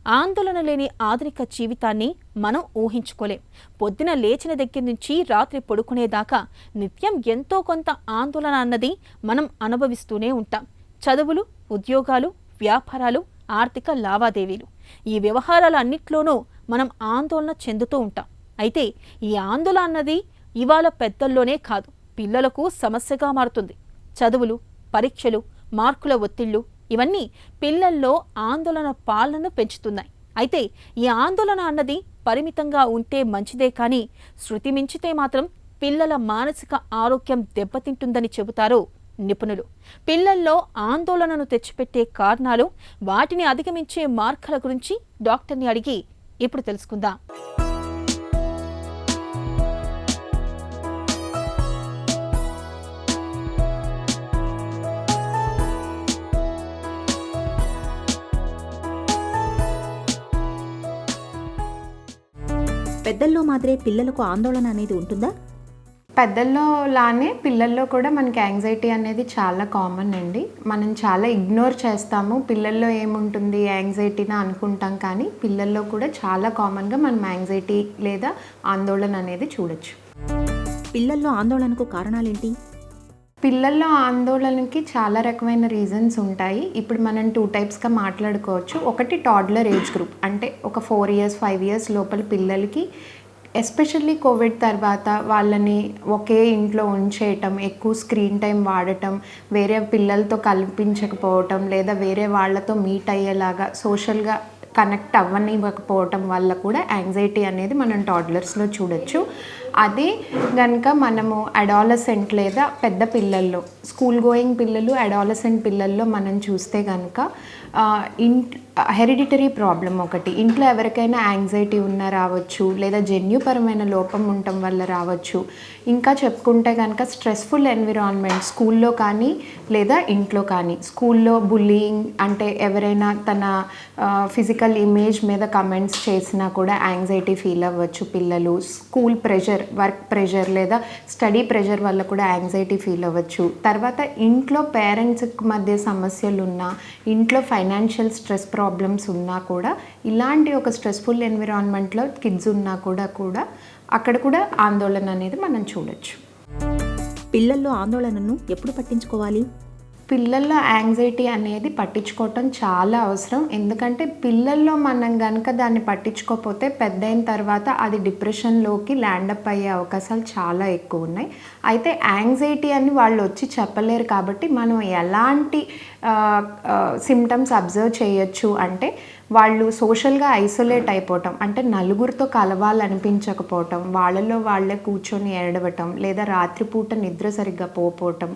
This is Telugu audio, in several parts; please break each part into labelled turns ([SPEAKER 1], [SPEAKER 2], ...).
[SPEAKER 1] ఆందోళన లేని ఆధునిక జీవితాన్ని మనం ఊహించుకోలేం. పొద్దున లేచిన దగ్గర నుంచి రాత్రి పడుకునేదాకా నిత్యం ఎంతో కొంత ఆందోళన అన్నది మనం అనుభవిస్తూనే ఉంటాం. చదువులు, ఉద్యోగాలు, వ్యాపారాలు, ఆర్థిక లావాదేవీలు, ఈ వ్యవహారాలన్నిట్లోనూ మనం ఆందోళన చెందుతూ ఉంటాం. అయితే ఈ ఆందోళన అన్నది ఇవాళ పెద్దల్లోనే కాదు, పిల్లలకు సమస్యగా మారుతుంది. చదువులు, పరీక్షలు, మార్కుల ఒత్తిళ్లు ఇవన్నీ పిల్లల్లో ఆందోళన పాలనను పెంచుతున్నాయి. అయితే ఈ ఆందోళన అన్నది పరిమితంగా ఉంటే మంచిదే, కానీ శృతి మించితే మాత్రం పిల్లల మానసిక ఆరోగ్యం దెబ్బతింటుందని చెబుతారు నిపుణులు. పిల్లల్లో ఆందోళనను తెచ్చిపెట్టే కారణాలు, వాటిని అధిగమించే మార్గాల గురించి డాక్టర్ని అడిగి ఇప్పుడు తెలుసుకుందాం.
[SPEAKER 2] పెద్దల్లో మాదిరే పిల్లలకు ఆందోళన అనేది ఉంటుందా?
[SPEAKER 3] పెద్దల్లో లానే పిల్లల్లో కూడా మనకి యాంగ్జైటీ అనేది చాలా కామన్ అండి. మనం చాలా ఇగ్నోర్ చేస్తాము, పిల్లల్లో ఏముంటుంది యాంగ్జైటీనా అనుకుంటాం, కానీ పిల్లల్లో కూడా చాలా కామన్గా మనం యాంగ్జైటీ లేదా ఆందోళన అనేది చూడొచ్చు.
[SPEAKER 2] పిల్లల్లో ఆందోళనకు కారణాలేంటి?
[SPEAKER 3] పిల్లల్లో ఆందోళనకి చాలా రకమైన రీజన్స్ ఉంటాయి. ఇప్పుడు మనం 2 టైప్స్గా మాట్లాడుకోవచ్చు. ఒకటి టాడ్లర్ ఏజ్ గ్రూప్, అంటే ఒక 4 years 5 years లోపల పిల్లలకి, ఎస్పెషల్లీ కోవిడ్ తర్వాత వాళ్ళని ఒకే ఇంట్లో ఉంచేయటం, ఎక్కువ స్క్రీన్ టైం వాడటం, వేరే పిల్లలతో కల్పించకపోవటం, లేదా వేరే వాళ్ళతో మీట్ అయ్యేలాగా సోషల్గా కనెక్ట్ అవ్వనివ్వకపోవటం వల్ల కూడా యాంగ్జైటీ అనేది మనం టాడ్లర్స్లో చూడొచ్చు. అదే కనుక మనము అడాలసెంట్ లేదా పెద్ద పిల్లల్లో, స్కూల్ గోయింగ్ పిల్లలు, అడాలసెంట్ పిల్లల్లో మనం చూస్తే కనుక హెరిడిటరీ ప్రాబ్లం ఒకటి, ఇంట్లో ఎవరికైనా యాంగ్జైటీ ఉన్నా రావచ్చు, లేదా జన్యుపరమైన లోపం ఉండటం వల్ల రావచ్చు. ఇంకా చెప్పుకుంటే కనుక స్ట్రెస్ఫుల్ ఎన్విరాన్మెంట్, స్కూల్లో కానీ లేదా ఇంట్లో కానీ. స్కూల్లో బుల్లింగ్ అంటే ఎవరైనా తన ఫిజికల్ ఇమేజ్ మీద కమెంట్స్ చేసినా కూడా యాంగ్జైటీ ఫీల్ అవ్వచ్చు పిల్లలు. స్కూల్ ప్రెషర్, వర్క్ ప్రెషర్ లేదా స్టడీ ప్రెషర్ వల్ల కూడా యాంగ్జైటీ ఫీల్ అవ్వచ్చు. తర్వాత ఇంట్లో పేరెంట్స్ మధ్య సమస్యలు ఉన్నా, ఇంట్లో ఫైనాన్షియల్ స్ట్రెస్ ప్రాబ్లమ్స్ ఉన్నా కూడా, ఇలాంటి ఒక స్ట్రెస్ఫుల్ ఎన్విరాన్మెంట్లో కిడ్స్ ఉన్నా కూడా అక్కడ కూడా ఆందోళన అనేది మనం చూడొచ్చు.
[SPEAKER 2] పిల్లల్లో ఆందోళనను ఎప్పుడు పట్టించుకోవాలి?
[SPEAKER 3] పిల్లల్లో యాంగ్జైటీ అనేది పట్టించుకోవటం చాలా అవసరం. ఎందుకంటే పిల్లల్లో మనం కనుక దాన్ని పట్టించుకోకపోతే పెద్దయిన తర్వాత అది డిప్రెషన్లోకి ల్యాండప్ అయ్యే అవకాశాలు చాలా ఎక్కువ ఉన్నాయి. అయితే యాంగ్జైటీ అని వాళ్ళు వచ్చి చెప్పలేరు, కాబట్టి మనం ఎలాంటి సిమ్టమ్స్ అబ్జర్వ్ చేయొచ్చు అంటే, వాళ్ళు సోషల్గా ఐసోలేట్ అయిపోవటం, అంటే నలుగురితో కలవాలనిపించకపోవటం, వాళ్ళలో వాళ్ళే కూర్చొని ఏడవటం, లేదా రాత్రిపూట నిద్ర సరిగ్గా పోవటం,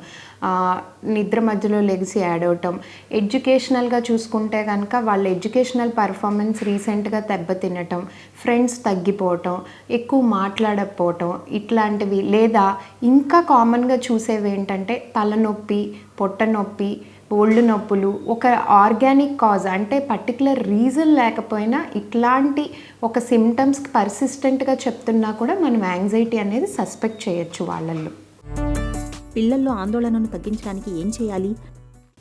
[SPEAKER 3] నిద్ర మధ్యలో లెగిసి ఏడవటం. ఎడ్యుకేషనల్గా చూసుకుంటే కనుక వాళ్ళ ఎడ్యుకేషనల్ పర్ఫార్మెన్స్ రీసెంట్గా దెబ్బతినటం, ఫ్రెండ్స్ తగ్గిపోవటం, ఎక్కువ మాట్లాడకపోవటం ఇట్లాంటివి. లేదా ఇంకా కామన్గా చూసేవి ఏంటంటే తలనొప్పి, పొట్ట నొప్పి, ఒళ్ళు నొప్పులు. ఒక ఆర్గానిక్ కాజ్ అంటే పర్టికులర్ రీజన్ లేకపోయినా ఇట్లాంటి ఒక సిమ్టమ్స్కి పర్సిస్టెంట్గా చెప్తున్నా కూడా మనం యాంగ్జైటీ అనేది సస్పెక్ట్ చేయొచ్చు వాళ్ళల్లో.
[SPEAKER 2] పిల్లల్లో ఆందోళనను తగ్గించడానికి ఏం చేయాలి?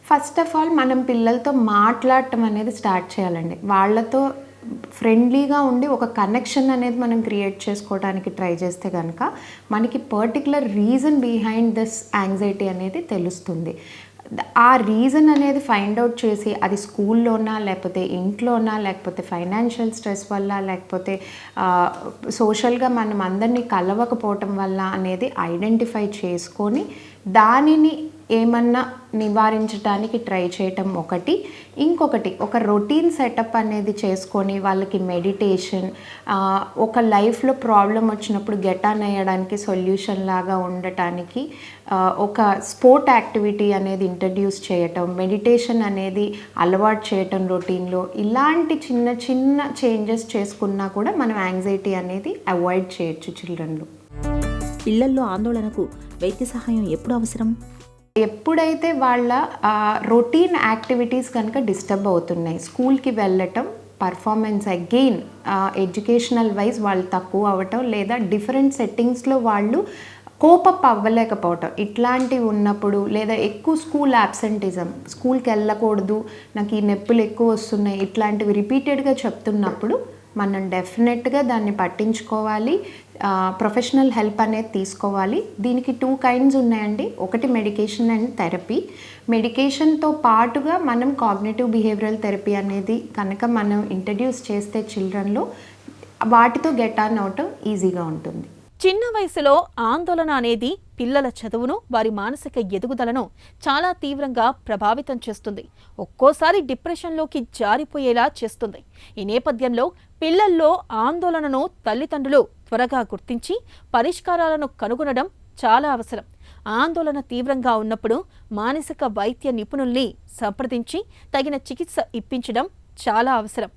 [SPEAKER 3] ఫస్ట్ ఆఫ్ ఆల్ మనం పిల్లలతో మాట్లాడటం అనేది స్టార్ట్ చేయాలండి. వాళ్ళతో ఫ్రెండ్లీగా ఉండి ఒక కనెక్షన్ అనేది మనం క్రియేట్ చేసుకోవడానికి ట్రై చేస్తే కనుక మనకి particular reason behind this anxiety అనేది తెలుస్తుంది. ఆ రీజన్ అనేది ఫైండ్ అవుట్ చేసి, అది స్కూల్లోనా, లేకపోతే ఇంట్లోనా, లేకపోతే ఫైనాన్షియల్ స్ట్రెస్ వల్ల, లేకపోతే సోషల్గా మనం అందరినీ కలవకపోవటం వల్ల అనేది ఐడెంటిఫై చేసుకొని దానిని ఏమన్నా నివారించడానికి ట్రై చేయటం ఒకటి. ఇంకొకటి, ఒక రొటీన్ సెటప్ అనేది చేసుకొని వాళ్ళకి మెడిటేషన్, ఒక లైఫ్లో ప్రాబ్లం వచ్చినప్పుడు గెట్ ఆన్ అయ్యడానికి సొల్యూషన్ లాగా ఉండటానికి ఒక స్పోర్ట్ యాక్టివిటీ అనేది ఇంట్రడ్యూస్ చేయటం, మెడిటేషన్ అనేది అలవాటు చేయటం రొటీన్లో. ఇలాంటి చిన్న చిన్న చేంజెస్ చేసుకున్నా కూడా మనం యాంగ్జైటీ అనేది అవాయిడ్ చేయొచ్చు చిల్డ్రన్లో.
[SPEAKER 2] పిల్లల్లో ఆందోళనకు వైద్య సహాయం ఎప్పుడు అవసరం?
[SPEAKER 3] ఎప్పుడైతే వాళ్ళ రొటీన్ యాక్టివిటీస్ కనుక డిస్టర్బ్ అవుతున్నాయి, స్కూల్కి వెళ్ళటం, పర్ఫార్మెన్స్ అగెయిన్ ఎడ్యుకేషనల్ వైజ్ వాళ్ళు తక్కువ అవ్వటం, లేదా డిఫరెంట్ సెట్టింగ్స్లో వాళ్ళు కోపప్ అవ్వలేకపోవటం ఇట్లాంటివి ఉన్నప్పుడు, లేదా ఎక్కువ స్కూల్ యాబ్సెంటిజం, స్కూల్కి వెళ్ళకూడదు, నాకు ఈ నొప్పులు ఎక్కువ వస్తున్నాయి, ఇట్లాంటివి రిపీటెడ్గా చెప్తున్నప్పుడు మనం డెఫినెట్గా దాన్ని పట్టించుకోవాలి, ప్రొఫెషనల్ హెల్ప్ అనేది తీసుకోవాలి. దీనికి 2 కైండ్స్ ఉన్నాయండి. ఒకటి మెడికేషన్ అండ్ థెరపీ. మెడికేషన్తో పాటుగా మనం కాగ్నిటివ్ బిహేవియరల్ థెరపీ అనేది కనుక మనం ఇంట్రడ్యూస్ చేస్తే చిల్డ్రన్లో, వాటితో గెట్ ఆన్ అవటం ఈజీగా ఉంటుంది.
[SPEAKER 1] చిన్న వయసులో ఆందోళన అనేది పిల్లల చదువును, వారి మానసిక ఎదుగుదలను చాలా తీవ్రంగా ప్రభావితం చేస్తుంది. ఒక్కోసారి డిప్రెషన్లోకి జారిపోయేలా చేస్తుంది. ఈ నేపథ్యంలో పిల్లల్లో ఆందోళనను తల్లిదండ్రులు త్వరగా గుర్తించి పరిష్కారాలను కనుగొనడం చాలా అవసరం. ఆందోళన తీవ్రంగా ఉన్నప్పుడు మానసిక వైద్య నిపుణుల్ని సంప్రదించి తగిన చికిత్స ఇప్పించడం చాలా అవసరం.